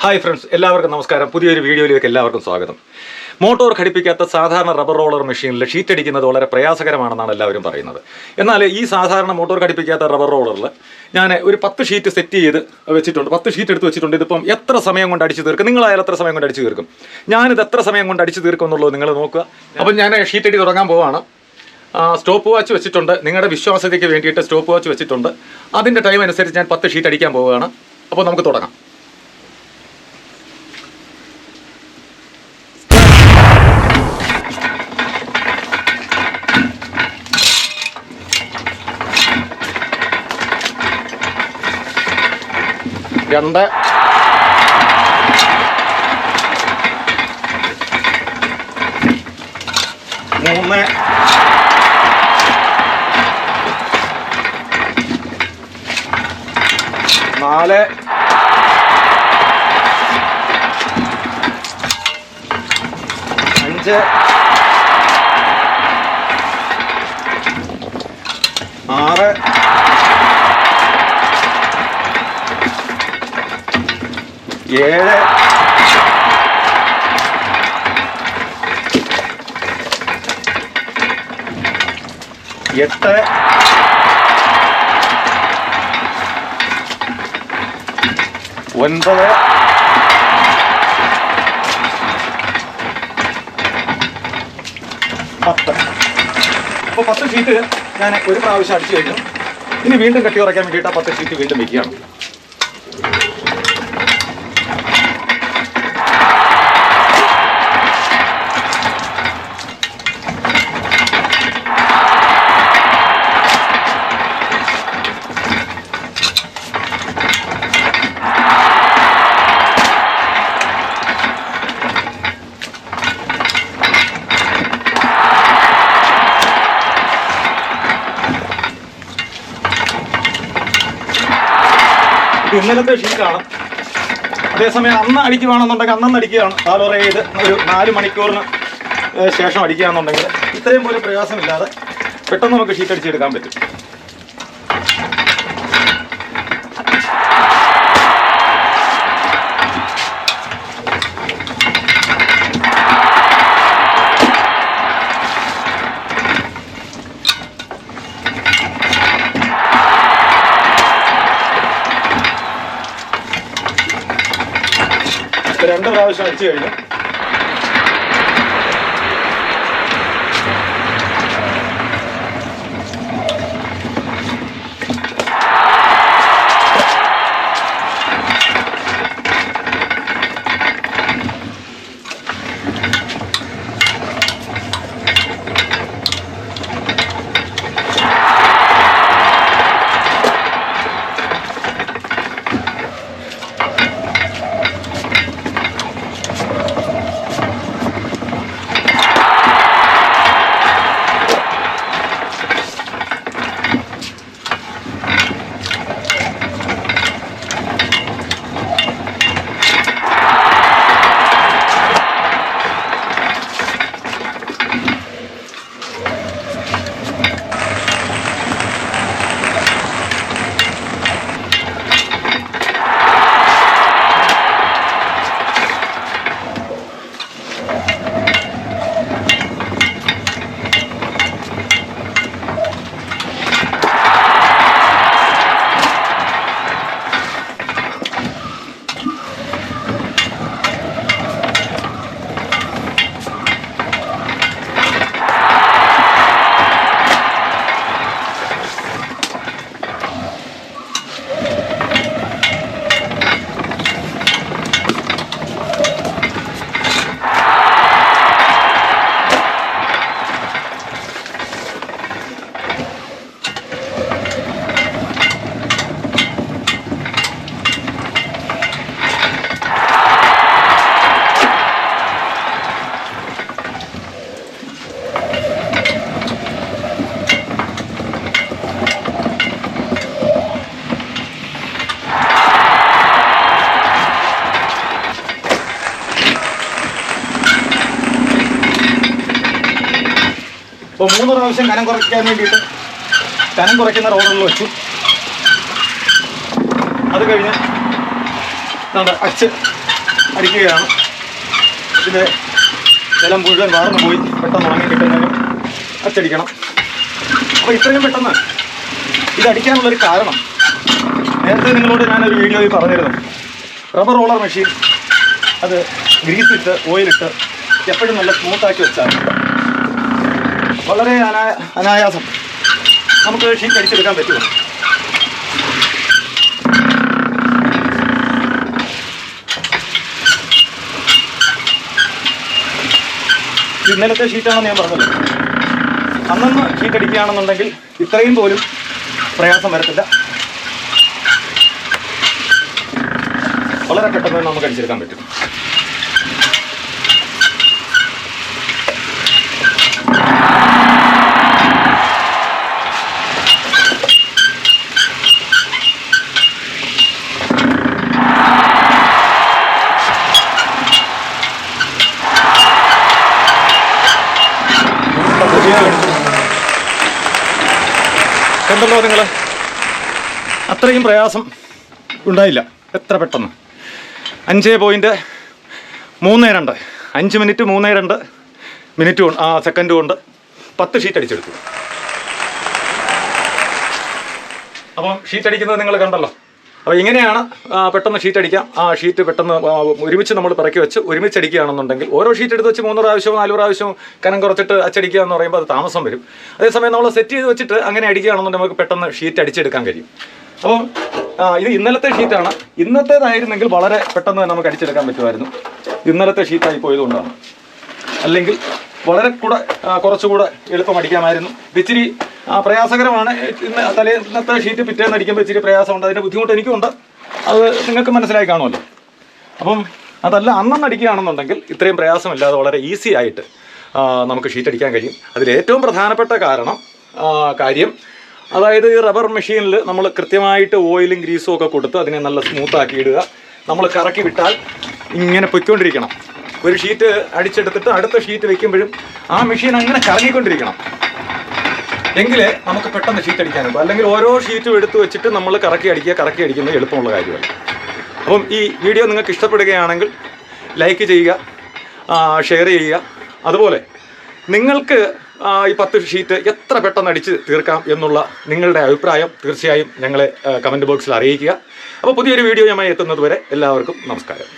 Hi friends, എല്ലാവർക്കും നമസ്കാരം. പുതിയൊരു വീഡിയോയിലേക്ക് എല്ലാവർക്കും സ്വാഗതം. മോട്ടോർ ഘടിപ്പിക്കാത്ത സാധാരണ റബ്ബർ റോളർ മെഷീനിൽ ഷീറ്റ് അടിക്കുന്നത് വളരെ പ്രയാസകരമാണെന്നാണ് എല്ലാവരും പറയുന്നത്. എന്നാൽ ഈ സാധാരണ മോട്ടോർ ഘടിപ്പിക്കാത്ത റബ്ബർ റോളറിൽ ഞാൻ ഒരു 10 ഷീറ്റ് സെറ്റ് ചെയ്ത് വെച്ചിട്ടുണ്ട്. 10 ഷീറ്റ് എടുത്ത് വെച്ചിട്ടുണ്ട്. ഇതിപ്പം എത്ര സമയം കൊണ്ട് അടിച്ച് തീർക്കും? നിങ്ങളായാലും എത്ര സമയം കൊണ്ട് അടിച്ച് തീർക്കും? ഞാനിത് എത്ര സമയം കൊണ്ട് അടിച്ച് തീർക്കും എന്നുള്ളത് നിങ്ങൾ നോക്കുക. അപ്പം ഞാൻ ഷീറ്റ് അടി തുടങ്ങാൻ പോവാണ്. സ്റ്റോപ്പ് വാച്ച് വെച്ചിട്ടുണ്ട്. നിങ്ങളുടെ വിശ്വാസ്യതയ്ക്ക് വേണ്ടിയിട്ട് സ്റ്റോപ്പ് വാച്ച് വെച്ചിട്ടുണ്ട്. അതിൻ്റെ ടൈം അനുസരിച്ച് ഞാൻ 10 ഷീറ്റ് അടിക്കാൻ പോവുകയാണ്. അപ്പോൾ നമുക്ക് തുടങ്ങാം. രണ്ട്, മൂന്ന്, നാല്, അഞ്ച്, ആറ്, 7, 8, 9, 10. അപ്പോൾ 10 ഷീറ്റ് ഞാൻ ഒരു പ്രാവശ്യം അടിച്ചു കഴിഞ്ഞു. ഇനി വീണ്ടും കട്ടി കുറയ്ക്കാൻ വേണ്ടിയിട്ട് ആ 10 ഷീറ്റ് വീണ്ടും വയ്ക്കുകയാണ്. ഇന്നലത്തെ ഷീറ്റാണ്. അതേസമയം അന്ന് അടിക്കുകയാണെന്നുണ്ടെങ്കിൽ അന്നന്ന് അടിക്കുകയാണ്. താലോറ ചെയ്ത് ഒരു 4 മണിക്കൂറിന് ശേഷം അടിക്കുകയാണെന്നുണ്ടെങ്കിൽ ഇത്രയും പോലും പ്രയാസമില്ലാതെ പെട്ടെന്ന് നമുക്ക് ഷീറ്റ് അടിച്ചെടുക്കാൻ പറ്റും. രണ്ട് പ്രാവശ്യം അടിച്ചു കഴിഞ്ഞു. അപ്പോൾ 3 പ്രാവശ്യം കനം കുറയ്ക്കാൻ വേണ്ടിയിട്ട് കനം കുറയ്ക്കുന്ന റോഡുകളിൽ വെച്ചു. അത് കഴിഞ്ഞ് അച്ച് അടിക്കുകയാണ്. ഇതിൻ്റെ ജലം മുഴുവൻ വാർന്നു പോയി പെട്ടെന്ന് ഉണങ്ങി കിട്ടുന്നതിനും അച്ചടിക്കണം. അപ്പോൾ ഇത്രയും പെട്ടെന്ന് ഇതടിക്കാനുള്ളൊരു കാരണം നേരത്തെ നിങ്ങളോട് ഞാനൊരു വീഡിയോയിൽ പറഞ്ഞിരുന്നു. റബ്ബർ റോളർ മെഷീൻ അത് ഗ്രീസിട്ട് ഓയിലിട്ട് എപ്പോഴും നല്ല സ്മൂത്താക്കി വെച്ചാൽ വളരെ അനായാസം നമുക്ക് ഷീറ്റ് അടിച്ചെടുക്കാൻ പറ്റുമോ. ഇന്നലത്തെ ഷീറ്റാണെന്ന് ഞാൻ പറഞ്ഞല്ലോ. അന്നന്ന് ഷീറ്റ് അടിക്കുകയാണെന്നുണ്ടെങ്കിൽ ഇത്രയും പോലും പ്രയാസം വരത്തില്ല. വളരെ പെട്ടെന്ന് നമുക്ക് അടിച്ചെടുക്കാൻ പറ്റും. കണ്ടല്ലോ നിങ്ങൾ, അത്രയും പ്രയാസം ഉണ്ടായില്ല. എത്ര പെട്ടെന്ന് 5.32 5 മിനിറ്റ് 32 മിനിറ്റ് കൊണ്ട് സെക്കൻഡ് കൊണ്ട് 10 ഷീറ്റ് അടിച്ചെടുത്തു. അപ്പം ഷീറ്റ് അടിക്കുന്നത് നിങ്ങൾ കണ്ടല്ലോ. അപ്പോൾ ഇങ്ങനെയാണ് പെട്ടെന്ന് ഷീറ്റ് അടിക്കാം. ആ ഷീറ്റ് പെട്ടെന്ന് ഒരുമിച്ച് നമ്മൾ പിറക്കി വെച്ച് ഒരുമിച്ച് അടിക്കുകയാണെന്നുണ്ടെങ്കിൽ ഓരോ ഷീറ്റ് എടുത്ത് വെച്ച് 3 പ്രാവശ്യവും 4 പ്രാവശ്യവും കനം കുറച്ചിട്ട് അച്ചടിക്കുക എന്ന് പറയുമ്പോൾ അത് താമസം വരും. അതേസമയം നമ്മൾ സെറ്റ് ചെയ്ത് വെച്ചിട്ട് അങ്ങനെ അടിക്കുകയാണെന്നുണ്ടെങ്കിൽ നമുക്ക് പെട്ടെന്ന് ഷീറ്റ് അടിച്ചെടുക്കാൻ കഴിയും. അപ്പം ഇത് ഇന്നലത്തെ ഷീറ്റാണ്. ഇന്നത്തേതായിരുന്നെങ്കിൽ വളരെ പെട്ടെന്ന് തന്നെ നമുക്ക് അടിച്ചെടുക്കാൻ പറ്റുമായിരുന്നു. ഇന്നലത്തെ ഷീറ്റായി പോയതുകൊണ്ടാണ്. അല്ലെങ്കിൽ വളരെ കുറച്ചുകൂടെ എളുപ്പം അടിക്കാമായിരുന്നു. ഇച്ചിരി പ്രയാസകരമാണ്. ഇന്നത്തെ ഷീറ്റ് പിറ്റേന്ന് അടിക്കുമ്പോൾ ഇച്ചിരി പ്രയാസമുണ്ട്. അതിൻ്റെ ബുദ്ധിമുട്ട് എനിക്കുണ്ട്. അത് നിങ്ങൾക്ക് മനസ്സിലായി കാണുമല്ലോ. അപ്പം അതല്ല, അന്നന്ന് അടിക്കുകയാണെന്നുണ്ടെങ്കിൽ ഇത്രയും പ്രയാസമില്ലാതെ വളരെ ഈസി ആയിട്ട് നമുക്ക് ഷീറ്റ് അടിക്കാൻ കഴിയും. അതിലേറ്റവും പ്രധാനപ്പെട്ട കാര്യം അതായത് ഈ റബ്ബർ മെഷീനിൽ നമ്മൾ കൃത്യമായിട്ട് ഓയിലും ഗ്രീസും ഒക്കെ കൊടുത്ത് അതിനെ നല്ല സ്മൂത്താക്കി ഇടുക. നമ്മൾ കറക്കി വിട്ടാൽ ഇങ്ങനെ പൊയ്ക്കൊണ്ടിരിക്കണം. ഒരു ഷീറ്റ് അടിച്ചെടുത്തിട്ട് അടുത്ത ഷീറ്റ് വെക്കുമ്പോഴും ആ മെഷീൻ അങ്ങനെ കറങ്ങിക്കൊണ്ടിരിക്കണം. എങ്കിലേ നമുക്ക് പെട്ടെന്ന് ഷീറ്റ് അടിക്കാനുള്ളൂ. അല്ലെങ്കിൽ ഓരോ ഷീറ്റും എടുത്ത് വെച്ചിട്ട് നമ്മൾ കറക്കി അടിക്കുന്നത് എളുപ്പമുള്ള കാര്യമല്ല. അപ്പം ഈ വീഡിയോ നിങ്ങൾക്ക് ഇഷ്ടപ്പെടുകയാണെങ്കിൽ ലൈക്ക് ചെയ്യുക, ഷെയർ ചെയ്യുക. അതുപോലെ നിങ്ങൾക്ക് ഈ 10 ഷീറ്റ് എത്ര പെട്ടെന്ന് അടിച്ച് തീർക്കാം എന്നുള്ള നിങ്ങളുടെ അഭിപ്രായം തീർച്ചയായും ഞങ്ങളെ കമൻറ്റ് ബോക്സിൽ അറിയിക്കുക. അപ്പോൾ പുതിയൊരു വീഡിയോയുമായി എത്തുന്നത് വരെ എല്ലാവർക്കും നമസ്കാരം.